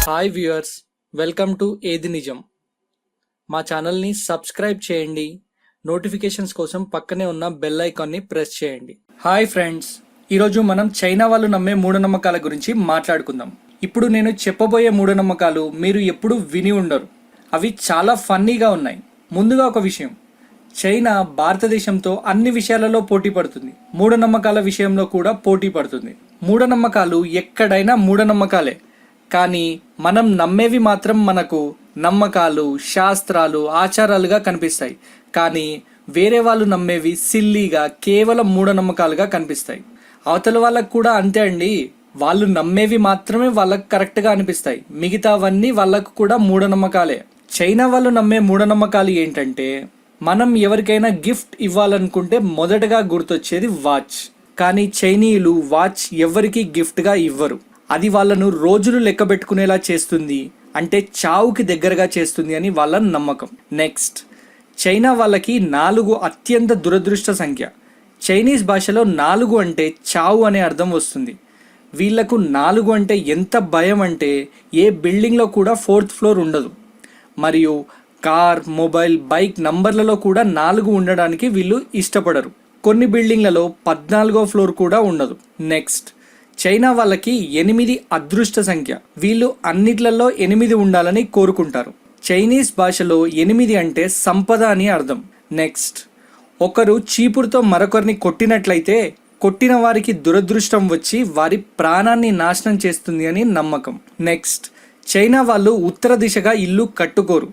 Hi viewers, welcome to ఏది నిజం. మా ఛానల్ని సబ్స్క్రైబ్ చేయండి. నోటిఫికేషన్స్ కోసం పక్కనే ఉన్న బెల్ ఐకాన్ని ప్రెస్ చేయండి. హాయ్ ఫ్రెండ్స్, ఈరోజు మనం చైనా వాళ్ళు నమ్మే మూఢనమ్మకాల గురించి మాట్లాడుకుందాం. ఇప్పుడు నేను చెప్పబోయే మూఢనమ్మకాలు మీరు ఎప్పుడు విని ఉండరు. అవి చాలా ఫన్నీగా ఉన్నాయి. ముందుగా ఒక విషయం, చైనా భారతదేశంతో అన్ని విషయాలలో పోటీ పడుతుంది. మూఢనమ్మకాల విషయంలో కూడా పోటీ పడుతుంది. మూఢనమ్మకాలు ఎక్కడైనా మూఢనమ్మకాలే, కానీ మనం నమ్మేవి మాత్రం మనకు నమ్మకాలు, శాస్త్రాలు, ఆచారాలుగా కనిపిస్తాయి. కానీ వేరే వాళ్ళు నమ్మేవి సిల్లీగా, కేవలం మూఢనమ్మకాలుగా కనిపిస్తాయి. అవతల వాళ్ళకు కూడా అంతే అండి. వాళ్ళు నమ్మేవి మాత్రమే వాళ్ళకు కరెక్ట్గా అనిపిస్తాయి, మిగతావన్నీ వాళ్ళకు కూడా మూఢనమ్మకాలే. చైనా వాళ్ళు నమ్మే మూఢనమ్మకాలు ఏంటంటే, మనం ఎవరికైనా గిఫ్ట్ ఇవ్వాలనుకుంటే మొదటగా గుర్తొచ్చేది వాచ్. కానీ చైనీయులు వాచ్ ఎవరికి గిఫ్ట్గా ఇవ్వరు. అది వాళ్ళను రోజులు లెక్క పెట్టుకునేలా చేస్తుంది, అంటే చావుకి దగ్గరగా చేస్తుంది అని వాళ్ళ నమ్మకం. నెక్స్ట్, చైనా వాళ్ళకి 4 అత్యంత దురదృష్ట సంఖ్య. చైనీస్ భాషలో 4 అంటే చావు అనే అర్థం వస్తుంది. వీళ్లకు 4 అంటే ఎంత భయం అంటే ఏ బిల్డింగ్లో కూడా 4th ఫ్లోర్ ఉండదు. మరియు కార్, మొబైల్, బైక్ నంబర్లలో కూడా 4 ఉండడానికి వీళ్ళు ఇష్టపడరు. కొన్ని బిల్డింగ్లలో 14వ ఫ్లోర్ కూడా ఉండదు. నెక్స్ట్, చైనా వాళ్ళకి 8 అదృష్ట సంఖ్య. వీళ్ళు అన్నిట్లలో 8 ఉండాలని కోరుకుంటారు. చైనీస్ భాషలో 8 అంటే సంపద అని అర్థం. నెక్స్ట్, ఒకరు చీపురుతో మరొకరిని కొట్టినట్లయితే కొట్టిన వారికి దురదృష్టం వచ్చి వారి ప్రాణాన్ని నాశనం చేస్తుంది అని నమ్మకం. నెక్స్ట్, చైనా వాళ్ళు ఉత్తర దిశగా ఇల్లు కట్టుకోరు.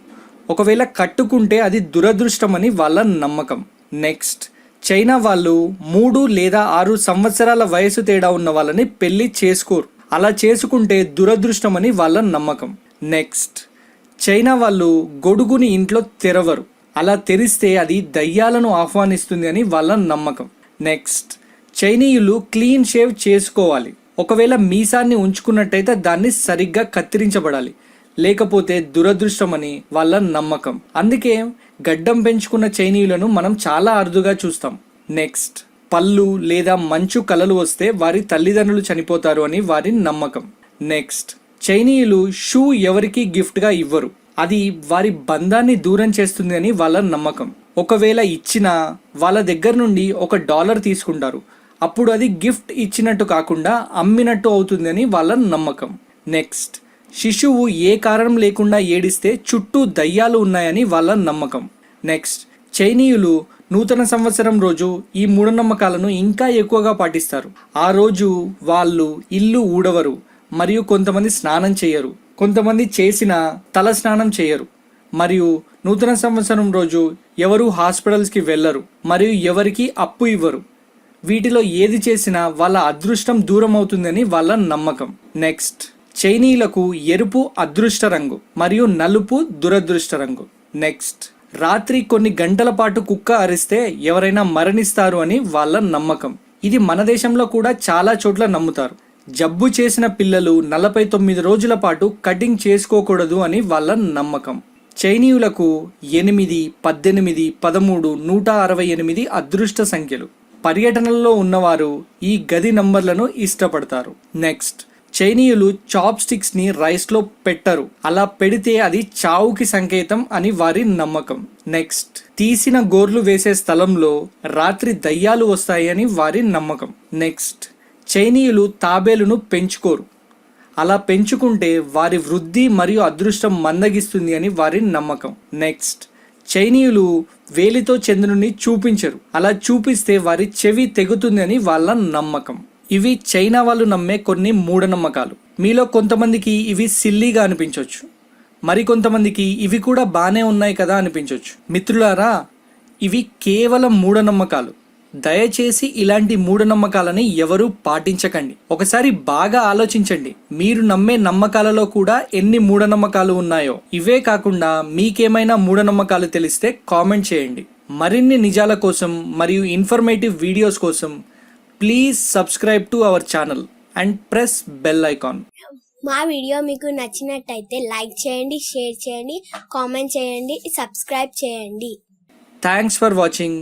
ఒకవేళ కట్టుకుంటే అది దురదృష్టం అని వాళ్ళ నమ్మకం. నెక్స్ట్, చైనా వాళ్ళు 3 లేదా 6 సంవత్సరాల వయసు తేడా ఉన్న వాళ్ళని పెళ్లి చేసుకోరు. అలా చేసుకుంటే దురదృష్టం అని వాళ్ళ నమ్మకం. నెక్స్ట్, చైనా వాళ్ళు గొడుగుని ఇంట్లో తెరవరు. అలా తెరిస్తే అది దయ్యాలను ఆహ్వానిస్తుంది అని వాళ్ళ నమ్మకం. నెక్స్ట్, చైనీయులు క్లీన్ షేవ్ చేసుకోవాలి. ఒకవేళ మీసాన్ని ఉంచుకున్నట్టయితే దాన్ని సరిగ్గా కత్తిరించబడాలి, లేకపోతే దురదృష్టం అని వాళ్ళ నమ్మకం. అందుకే గడ్డం పెంచుకున్న చైనీయులను మనం చాలా అరుదుగా చూస్తాం. నెక్స్ట్, పళ్ళు లేదా మంచు కలలు వస్తే వారి తల్లిదండ్రులు చనిపోతారు అని వారి నమ్మకం. నెక్స్ట్, చైనీయులు షూ ఎవరికి గిఫ్ట్గా ఇవ్వరు. అది వారి బంధాన్ని దూరం చేస్తుంది అని వాళ్ళ నమ్మకం. ఒకవేళ ఇచ్చినా వాళ్ళ దగ్గర నుండి $1 తీసుకుంటారు. అప్పుడు అది గిఫ్ట్ ఇచ్చినట్టు కాకుండా అమ్మినట్టు అవుతుంది అని వాళ్ళ నమ్మకం. నెక్స్ట్, శిశువు ఏ కారణం లేకుండా ఏడిస్తే చుట్టూ దయ్యాలు ఉన్నాయని వాళ్ళ నమ్మకం. నెక్స్ట్, చైనీయులు నూతన సంవత్సరం రోజు ఈ మూఢనమ్మకాలను ఇంకా ఎక్కువగా పాటిస్తారు. ఆ రోజు వాళ్ళు ఇల్లు ఊడవరు, మరియు కొంతమంది స్నానం చేయరు. కొంతమంది చేసిన తల స్నానం చేయరు. మరియు నూతన సంవత్సరం రోజు ఎవరు హాస్పిటల్స్కి వెళ్ళరు, మరియు ఎవరికి అప్పు ఇవ్వరు. వీటిలో ఏది చేసినా వాళ్ళ అదృష్టం దూరం అవుతుందని వాళ్ళ నమ్మకం. నెక్స్ట్, చైనీయులకు ఎరుపు అదృష్ట రంగు మరియు నలుపు దురదృష్ట రంగు. నెక్స్ట్, రాత్రి కొన్ని గంటల పాటు కుక్క అరిస్తే ఎవరైనా మరణిస్తారు అని వాళ్ళ నమ్మకం. ఇది మన దేశంలో కూడా చాలా చోట్ల నమ్ముతారు. జబ్బు చేసిన పిల్లలు 49 రోజుల పాటు కటింగ్ చేసుకోకూడదు అని వాళ్ళ నమ్మకం. చైనీయులకు 8, 18, 13, 168 అదృష్ట సంఖ్యలు. పర్యటనల్లో ఉన్నవారు ఈ గది నంబర్లను ఇష్టపడతారు. నెక్స్ట్, చైనీయులు చాప్ స్టిక్స్ ని రైస్ లో పెట్టరు. అలా పెడితే అది చావుకి సంకేతం అని వారి నమ్మకం. నెక్స్ట్, తీసిన గోర్లు వేసే స్థలంలో రాత్రి దయ్యాలు వస్తాయి అని వారి నమ్మకం. నెక్స్ట్, చైనీయులు తాబేలును పెంచుకోరు. అలా పెంచుకుంటే వారి వృద్ధి మరియు అదృష్టం మందగిస్తుంది అని వారి నమ్మకం. నెక్స్ట్, చైనీయులు వేలితో చంద్రుని చూపించరు. అలా చూపిస్తే వారి చెవి తెగుతుంది అని వాళ్ళ నమ్మకం. ఇవి చైనా వాళ్ళు నమ్మే కొన్ని మూఢనమ్మకాలు. మీలో కొంతమందికి ఇవి సిల్లీగా అనిపించవచ్చు, మరికొంతమందికి ఇవి కూడా బాగానే ఉన్నాయి కదా అనిపించవచ్చు. మిత్రులారా, ఇవి కేవలం మూఢనమ్మకాలు. దయచేసి ఇలాంటి మూఢనమ్మకాలని ఎవరూ పాటించకండి. ఒకసారి బాగా ఆలోచించండి, మీరు నమ్మే నమ్మకాలలో కూడా ఎన్ని మూఢనమ్మకాలు ఉన్నాయో. ఇవే కాకుండా మీకేమైనా మూఢనమ్మకాలు తెలిస్తే కామెంట్ చేయండి. మరిన్ని నిజాల కోసం మరియు ఇన్ఫర్మేటివ్ వీడియోస్ కోసం please subscribe to our channel and press bell icon. మా వీడియో మీకు నచ్చినట్టయితే లైక్ చేయండి, షేర్ చేయండి, కామెంట్ చేయండి, సబ్స్క్రైబ్ చేయండి. Thanks for watching.